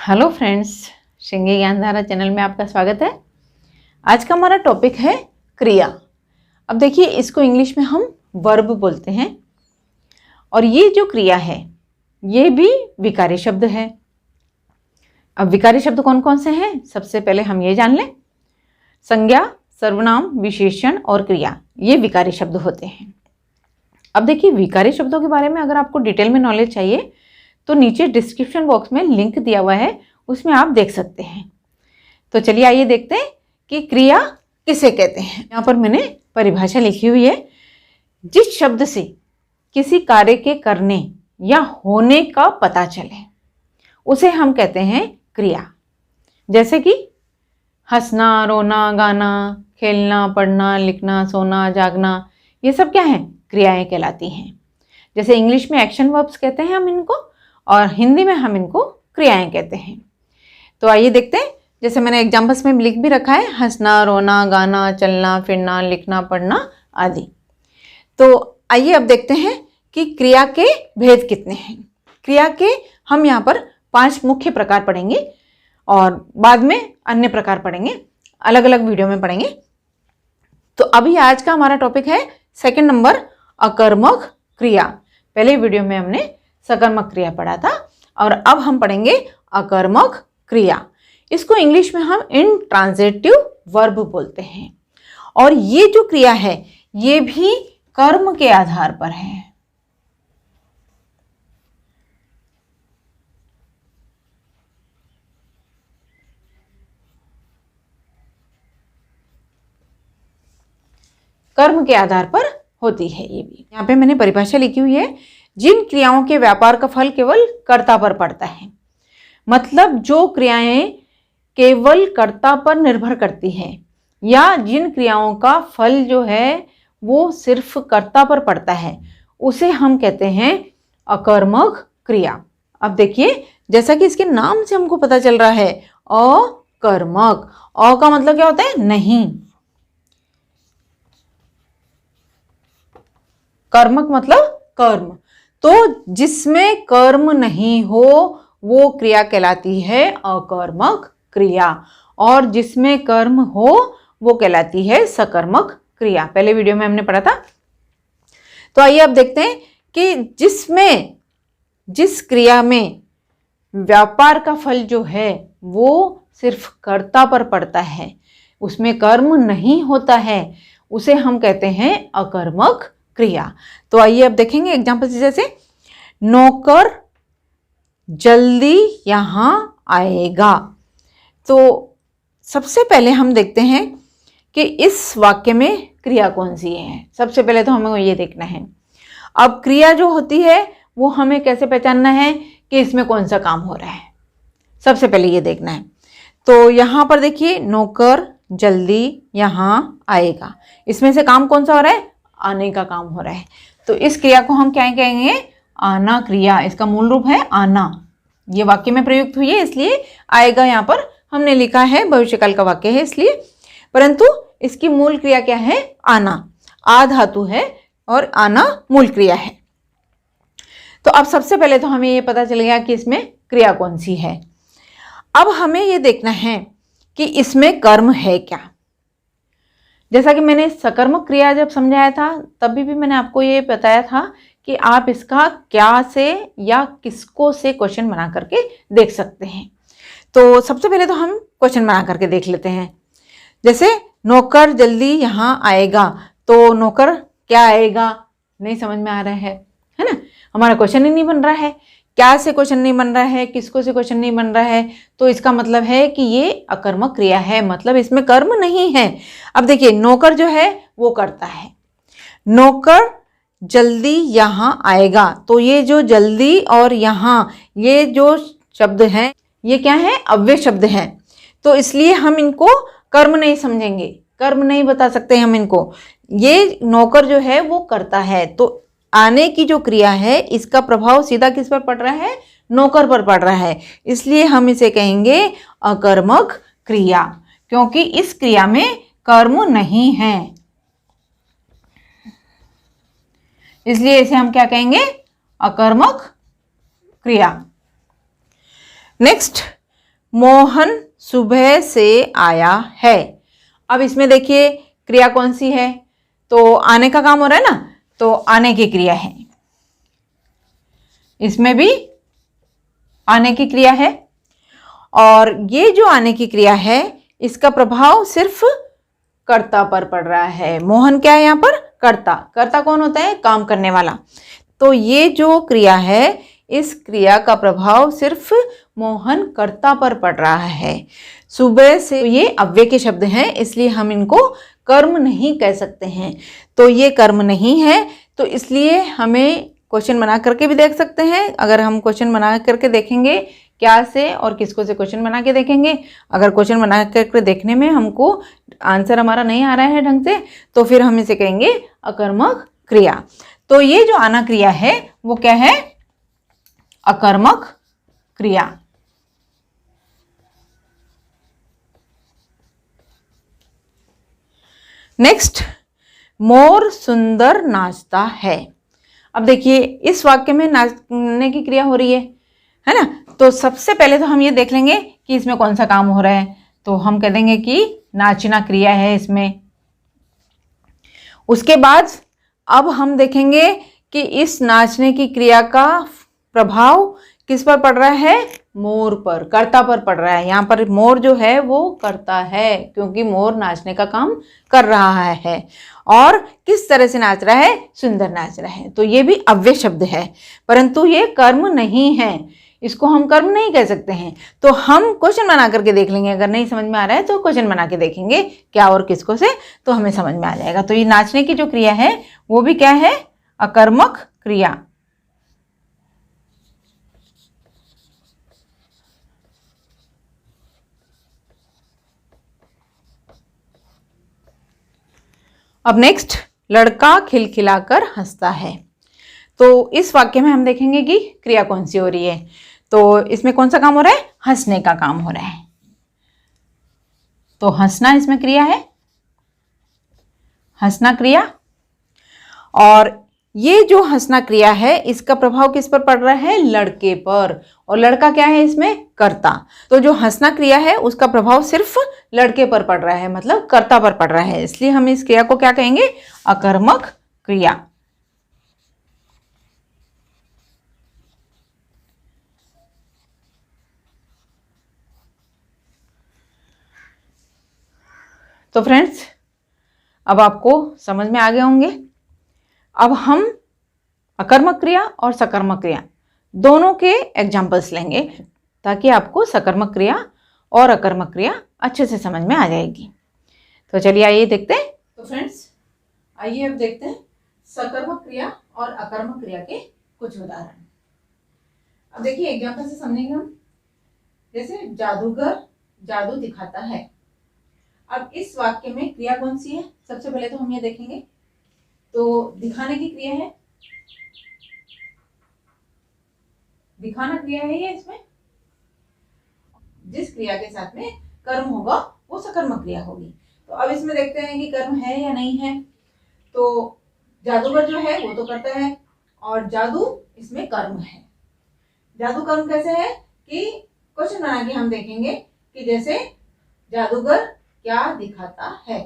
Hello friends, Shringi Gyandhara channel में आपका स्वागत है। आज का हमारा टॉपिक है क्रिया। अब देखिए, इसको इंग्लिश में हम वर्ब बोलते हैं और ये जो क्रिया है ये भी विकारी शब्द है। अब विकारी शब्द कौन कौन से हैं, सबसे पहले हम ये जान लें। संज्ञा, सर्वनाम, विशेषण और क्रिया, ये विकारी शब्द होते हैं। अब देखिए, विकारी शब्दों के बारे में अगर आपको डिटेल में नॉलेज चाहिए तो नीचे डिस्क्रिप्शन बॉक्स में लिंक दिया हुआ है, उसमें आप देख सकते हैं। तो चलिए आइए देखते हैं कि क्रिया किसे कहते हैं। यहाँ पर मैंने परिभाषा लिखी हुई है। जिस शब्द से किसी कार्य के करने या होने का पता चले उसे हम कहते हैं क्रिया। जैसे कि हंसना, रोना, गाना, खेलना, पढ़ना, लिखना, सोना, जागना, ये सब क्या है, क्रियाएं कहलाती हैं। जैसे इंग्लिश में एक्शन वर्ब्स कहते हैं हम इनको, और हिंदी में हम इनको क्रियाएं कहते हैं। तो आइए देखते हैं। जैसे मैंने एग्जाम्पल्स में लिख भी रखा है, हंसना, रोना, गाना, चलना, फिरना, लिखना, पढ़ना आदि। तो आइए अब देखते हैं कि क्रिया के भेद कितने हैं। क्रिया के हम यहाँ पर 5 मुख्य प्रकार पढ़ेंगे और बाद में अन्य प्रकार पढ़ेंगे, अलग अलग वीडियो में पढ़ेंगे। तो अभी आज का हमारा टॉपिक है सेकंड नंबर, अकर्मक क्रिया। पहले वीडियो में हमने सकर्मक क्रिया पढ़ा था और अब हम पढ़ेंगे अकर्मक क्रिया। इसको इंग्लिश में हम इंट्रांजिटिव वर्ब बोलते हैं। और ये जो क्रिया है ये भी कर्म के आधार पर है। कर्म के आधार पर होती है ये भी। यहाँ पे मैंने परिभाषा लिखी हुई है। जिन क्रियाओं के व्यापार का फल केवल कर्ता पर पड़ता है, मतलब जो क्रियाएं केवल कर्ता पर निर्भर करती हैं, या जिन क्रियाओं का फल जो है वो सिर्फ कर्ता पर पड़ता है, उसे हम कहते हैं अकर्मक क्रिया। अब देखिए, जैसा कि इसके नाम से हमको पता चल रहा है, अकर्मक। अ का मतलब क्या होता है, नहीं। कर्मक मतलब कर्म। तो जिसमें कर्म नहीं हो वो क्रिया कहलाती है अकर्मक क्रिया, और जिसमें कर्म हो वो कहलाती है सकर्मक क्रिया। पहले वीडियो में हमने पढ़ा था। तो आइए अब देखते हैं कि जिस क्रिया में व्यापार का फल जो है वो सिर्फ कर्ता पर पड़ता है, उसमें कर्म नहीं होता है, उसे हम कहते हैं अकर्मक क्रिया। तो आइए अब देखेंगे एग्जाम्पल। जैसे नौकर जल्दी यहां आएगा। तो सबसे पहले हम देखते हैं कि इस वाक्य में क्रिया कौन सी है। सबसे पहले तो हमें ये देखना है। अब क्रिया जो होती है वो हमें कैसे पहचानना है कि इसमें कौन सा काम हो रहा है, सबसे पहले ये देखना है। तो यहां पर देखिए, नौकर जल्दी यहां आएगा, इसमें से काम कौन सा हो रहा है, आने का काम हो रहा है। तो इस क्रिया को हम क्या कहेंगे, आना क्रिया। इसका मूल रूप है आना। ये वाक्य में प्रयुक्त हुई है इसलिए आएगा यहाँ पर हमने लिखा है, भविष्यकाल का वाक्य है इसलिए, परंतु इसकी मूल क्रिया क्या है, आना। आ धातु है और आना मूल क्रिया है। तो अब सबसे पहले तो हमें ये पता चल गया कि इसमें क्रिया कौन सी है। अब हमें ये देखना है कि इसमें कर्म है क्या। जैसा कि मैंने सकर्मक क्रिया जब समझाया था तभी भी मैंने आपको ये बताया था कि आप इसका क्या से या किसको से क्वेश्चन बना करके देख सकते हैं। तो सबसे पहले तो हम क्वेश्चन बना करके देख लेते हैं। जैसे नौकर जल्दी यहाँ आएगा, तो नौकर क्या आएगा, नहीं समझ में आ रहा है ना, हमारा क्वेश्चन ही नहीं बन रहा है। क्या से क्वेश्चन नहीं बन रहा है, किसको से क्वेश्चन नहीं बन रहा है, तो इसका मतलब है कि ये अकर्मक क्रिया है, मतलब इसमें कर्म नहीं है। अब देखिए, नौकर जो है वो करता है, नौकर जल्दी यहाँ आएगा। तो ये जो जल्दी और यहाँ, ये जो शब्द हैं ये क्या है, अव्यय शब्द हैं। तो इसलिए हम इनको कर्म नहीं समझेंगे, कर्म नहीं बता सकते हम इनको। ये नौकर जो है वो करता है, तो आने की जो क्रिया है इसका प्रभाव सीधा किस पर पड़ रहा है, नौकर पर पड़ रहा है। इसलिए हम इसे कहेंगे अकर्मक क्रिया, क्योंकि इस क्रिया में कर्म नहीं है, इसलिए इसे हम क्या कहेंगे, अकर्मक क्रिया। नेक्स्ट, मोहन सुबह से आया है। अब इसमें देखिए क्रिया कौन सी है, तो आने का काम हो रहा है ना, तो आने की क्रिया है, इसमें भी आने की क्रिया है। और ये जो आने की क्रिया है इसका प्रभाव सिर्फ कर्ता पर पड़ रहा है। मोहन क्या है यहाँ पर, कर्ता। कर्ता कौन होता है, काम करने वाला। तो ये जो क्रिया है इस क्रिया का प्रभाव सिर्फ मोहन कर्ता पर पड़ रहा है। सुबह से, ये अव्यय के शब्द हैं इसलिए हम इनको कर्म नहीं कह सकते हैं। तो ये कर्म नहीं है, तो इसलिए हमें क्वेश्चन बना करके भी देख सकते हैं। अगर हम क्वेश्चन बना करके देखेंगे क्या से और किसको से क्वेश्चन बना के देखेंगे, अगर क्वेश्चन बना करके देखने में हमको आंसर हमारा नहीं आ रहा है ढंग से, तो फिर हम इसे कहेंगे अकर्मक क्रिया। तो ये जो आना क्रिया है वो क्या है, अकर्मक क्रिया। नेक्स्ट, मोर सुंदर नाचता है। अब देखिए इस वाक्य में नाचने की क्रिया हो रही है ना। तो सबसे पहले तो हम ये देख लेंगे कि इसमें कौन सा काम हो रहा है, तो हम कह देंगे कि नाचना क्रिया है इसमें। उसके बाद अब हम देखेंगे कि इस नाचने की क्रिया का प्रभाव किस पर पड़ रहा है, मोर पर, कर्ता पर पड़ रहा है। यहाँ पर मोर जो है वो कर्ता है क्योंकि मोर नाचने का काम कर रहा है। और किस तरह से नाच रहा है, सुंदर नाच रहा है। तो ये भी अव्यय शब्द है, परंतु ये कर्म नहीं है, इसको हम कर्म नहीं कह सकते हैं। तो हम क्वेश्चन बना करके देख लेंगे, अगर नहीं समझ में आ रहा है तो क्वेश्चन बना के देखेंगे क्या और किसको से, तो हमें समझ में आ जाएगा। तो ये नाचने की जो क्रिया है वो भी क्या है, अकर्मक क्रिया। अब नेक्स्ट, लड़का खिलखिलाकर हंसता है। तो इस वाक्य में हम देखेंगे कि क्रिया कौन सी हो रही है। तो इसमें कौन सा काम हो रहा है, हंसने का काम हो रहा है। तो हंसना इसमें क्रिया है, हंसना क्रिया। और ये जो हंसना क्रिया है इसका प्रभाव किस पर पड़ रहा है, लड़के पर। और लड़का क्या है इसमें, कर्ता। तो जो हंसना क्रिया है उसका प्रभाव सिर्फ लड़के पर पड़ रहा है, मतलब कर्ता पर पड़ रहा है, इसलिए हम इस क्रिया को क्या कहेंगे, अकर्मक क्रिया। तो फ्रेंड्स अब आपको समझ में आ गए होंगे। अब हम अकर्मक क्रिया और सकर्मक क्रिया दोनों के एग्जाम्पल्स लेंगे ताकि आपको सकर्मक क्रिया और अकर्मक क्रिया अच्छे से समझ में आ जाएगी। तो चलिए आइए देखते हैं। तो फ्रेंड्स आइए अब देखते हैं सकर्मक क्रिया और अकर्मक क्रिया के कुछ उदाहरण। अब देखिए एग्जाम्पल से समझेंगे हम। जैसे जादूगर जादू दिखाता है। अब इस वाक्य में क्रिया कौन सी है, सबसे पहले तो हम ये देखेंगे। तो दिखाने की क्रिया है, दिखाना क्रिया है ये। इसमें जिस क्रिया के साथ में कर्म होगा वो सकर्मक क्रिया होगी। तो अब इसमें देखते हैं कि कर्म है या नहीं है। तो जादूगर जो है वो तो करता है और जादू इसमें कर्म है। जादू कर्म कैसे है कि क्वेश्चन बना के हम देखेंगे कि जैसे जादूगर क्या दिखाता है,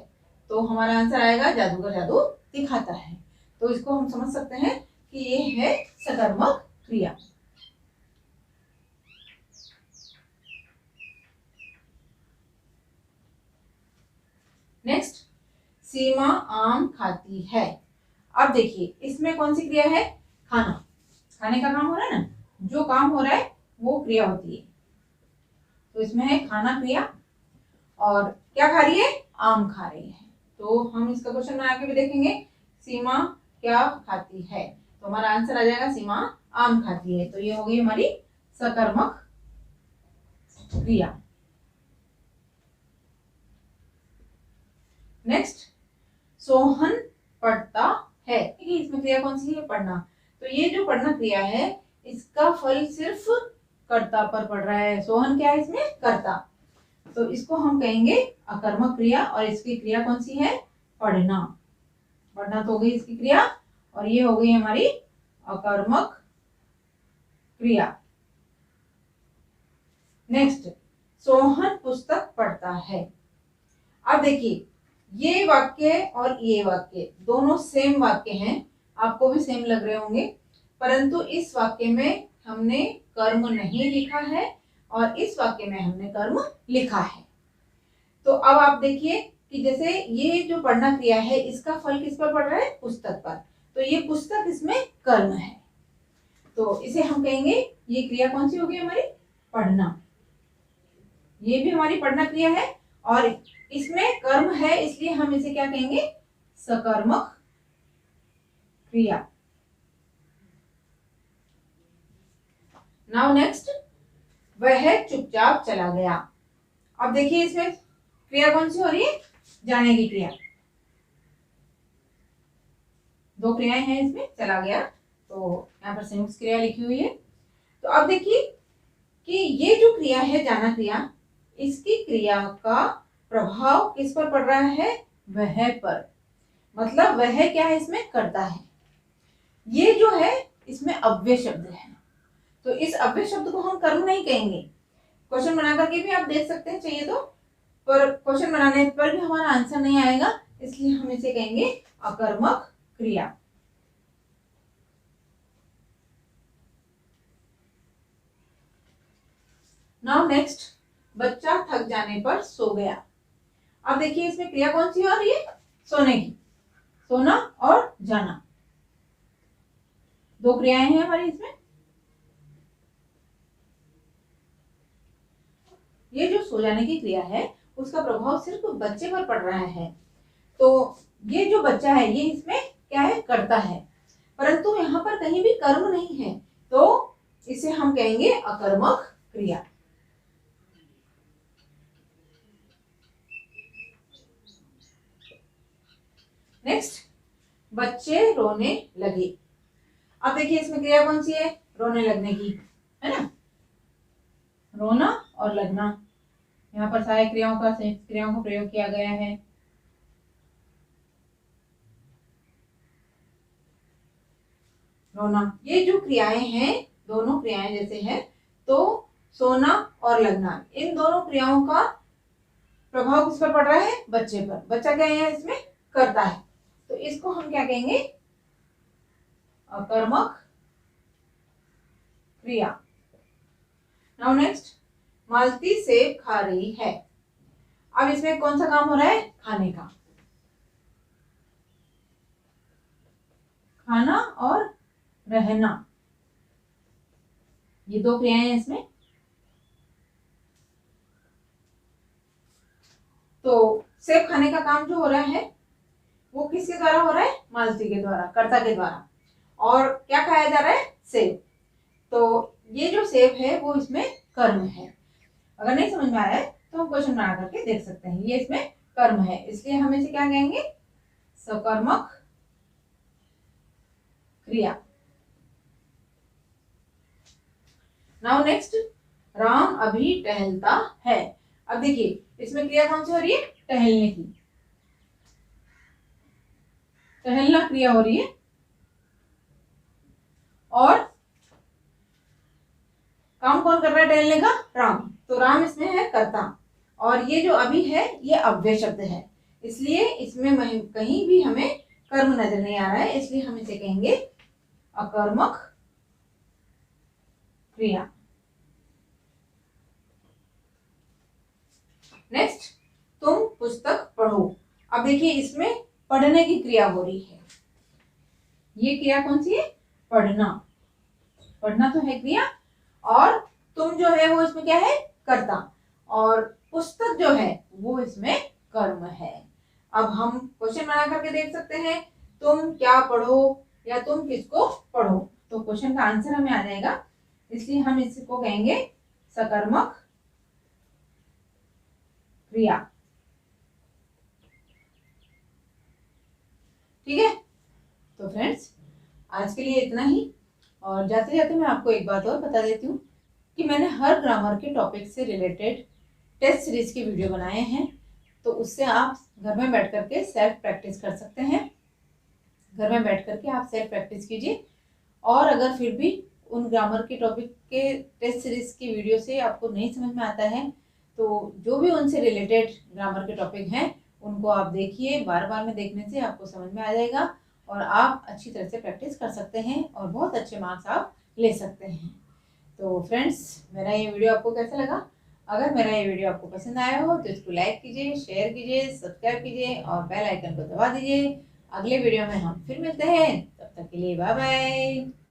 तो हमारा आंसर आएगा जादूगर जादू दिखाता है। तो इसको हम समझ सकते हैं कि ये है सकर्मक क्रिया। नेक्स्ट, सीमा आम खाती है। अब देखिए इसमें कौन सी क्रिया है, खाना, खाने का काम हो रहा है ना, जो काम हो रहा है वो क्रिया होती है। तो इसमें है खाना क्रिया और क्या खा रही है, आम खा रही है। तो हम इसका क्वेश्चन बना के भी देखेंगे, सीमा क्या खाती है, तो हमारा आंसर आ जाएगा सीमा आम खाती है। तो ये होगी हमारी सकर्मक क्रिया। नेक्स्ट, सोहन पढ़ता है। इसमें क्रिया कौन सी है, पढ़ना। तो ये जो पढ़ना क्रिया है इसका फल सिर्फ कर्ता पर पड़ रहा है। सोहन क्या है इसमें, कर्ता। तो इसको हम कहेंगे अकर्मक क्रिया और इसकी क्रिया कौन सी है, पढ़ना। पढ़ना तो हो गई इसकी क्रिया और ये हो गई हमारी अकर्मक क्रिया। नेक्स्ट, सोहन पुस्तक पढ़ता है। अब देखिए, ये वाक्य और ये वाक्य दोनों सेम वाक्य हैं, आपको भी सेम लग रहे होंगे, परंतु इस वाक्य में हमने कर्म नहीं लिखा है और इस वाक्य में हमने कर्म लिखा है। तो अब आप देखिए कि जैसे ये जो पढ़ना क्रिया है, इसका फल किस पर पड़ रहा है? पुस्तक पर। तो ये पुस्तक इसमें कर्म है, तो इसे हम कहेंगे, ये क्रिया कौन सी होगी हमारी? पढ़ना। ये भी हमारी पढ़ना क्रिया है और इसमें कर्म है, इसलिए हम इसे क्या कहेंगे? सकर्मक क्रिया। नाउ नेक्स्ट, वह चुपचाप चला गया। अब देखिए इसमें क्रिया कौन सी हो रही है? जाने की क्रिया। दो क्रियाएं हैं इसमें, चला गया, तो यहाँ पर संयुक्त क्रिया लिखी हुई है। तो अब देखिए कि ये जो क्रिया है जाना क्रिया, इसकी क्रिया का प्रभाव किस पर पड़ रहा है? वह पर। मतलब वह क्या है इसमें? करता है। ये जो है इसमें अव्यय शब्द है, तो इस अव्यय शब्द को हम कर्म नहीं कहेंगे। क्वेश्चन बना करके भी आप देख सकते हैं चाहिए तो, पर क्वेश्चन बनाने पर भी हमारा आंसर नहीं आएगा, इसलिए हम इसे कहेंगे अकर्मक क्रिया। नाउ नेक्स्ट, बच्चा थक जाने पर सो गया। अब देखिए इसमें क्रिया कौन सी हो रही है? सोने की। सोना और जाना, दो क्रियाएं हैं हमारी इसमें। ये जो सो जाने की क्रिया है उसका प्रभाव सिर्फ बच्चे पर पड़ रहा है, तो ये जो बच्चा है ये इसमें क्या है? करता है, परंतु यहाँ पर कहीं भी कर्म नहीं है, तो इसे हम कहेंगे अकर्मक क्रिया। नेक्स्ट, बच्चे रोने लगे। अब देखिए इसमें क्रिया कौन सी है? रोने लगने की, है ना? रोना और लगना, यहाँ पर सहायक क्रियाओं का संयुक्त क्रियाओं का प्रयोग किया गया है। रोना, ये जो क्रियाएं हैं दोनों क्रियाएं जैसे हैं, तो सोना और लगना, इन दोनों क्रियाओं का प्रभाव किस पर पड़ रहा है? बच्चे पर। बच्चा क्या है इसमें? करता है, तो इसको हम क्या कहेंगे? अकर्मक क्रिया। नाउ नेक्स्ट, मालती सेब खा रही है। अब इसमें कौन सा काम हो रहा है? खाने का। खाना और रहना, ये दो क्रियाएं हैं इसमें। तो सेब खाने का काम जो हो रहा है वो किसके द्वारा हो रहा है? मालती के द्वारा, कर्ता के द्वारा। और क्या खाया जा रहा है? सेब। तो ये जो सेब है वो इसमें कर्म है। अगर नहीं समझ में आया है तो हम क्वेश्चन बना करके देख सकते हैं, ये इसमें कर्म है, इसलिए हम इसे क्या कहेंगे? सकर्मक क्रिया। नाउ नेक्स्ट, राम अभी टहलता है। अब देखिए इसमें क्रिया कौन सी हो रही है? टहलने की। टहलना क्रिया हो रही है और काम कौन कर रहा है टहलने का? राम। तो राम इसमें है कर्ता, और ये जो अभी है ये अव्यय शब्द है, इसलिए इसमें कहीं भी हमें कर्म नजर नहीं आ रहा है, इसलिए हम इसे कहेंगे अकर्मक क्रिया। नेक्स्ट, तुम पुस्तक पढ़ो। अब देखिए इसमें पढ़ने की क्रिया हो रही है, ये क्रिया कौन सी है? पढ़ना। पढ़ना तो है क्रिया, और तुम जो है वो इसमें क्या है? कर्ता, और पुस्तक जो है वो इसमें कर्म है। अब हम क्वेश्चन बना करके देख सकते हैं, तुम क्या पढ़ो या तुम किसको पढ़ो, तो क्वेश्चन का आंसर हमें आ जाएगा, इसलिए हम इसको कहेंगे सकर्मक क्रिया। ठीक है, तो फ्रेंड्स आज के लिए इतना ही, और जाते जाते मैं आपको एक बात और बता देती हूँ कि मैंने हर ग्रामर के टॉपिक से रिलेटेड टेस्ट सीरीज के वीडियो बनाए हैं, तो उससे आप घर में बैठ करके सेल्फ प्रैक्टिस कर सकते हैं। घर में बैठ करके आप सेल्फ प्रैक्टिस कीजिए, और अगर फिर भी उन ग्रामर के टॉपिक के टेस्ट सीरीज की वीडियो से आपको नहीं समझ में आता है तो जो भी उनसे रिलेटेड ग्रामर के टॉपिक हैं उनको आप देखिए, बार बार में देखने से आपको समझ में आ जाएगा और आप अच्छी तरह से प्रैक्टिस कर सकते हैं और बहुत अच्छे मार्क्स आप ले सकते हैं। तो फ्रेंड्स, मेरा ये वीडियो आपको कैसा लगा? अगर मेरा ये वीडियो आपको पसंद आया हो तो इसको लाइक कीजिए, शेयर कीजिए, सब्सक्राइब कीजिए और बेल आइकन को दबा दीजिए। अगले वीडियो में हम फिर मिलते हैं, तब तक के लिए बाय बाय।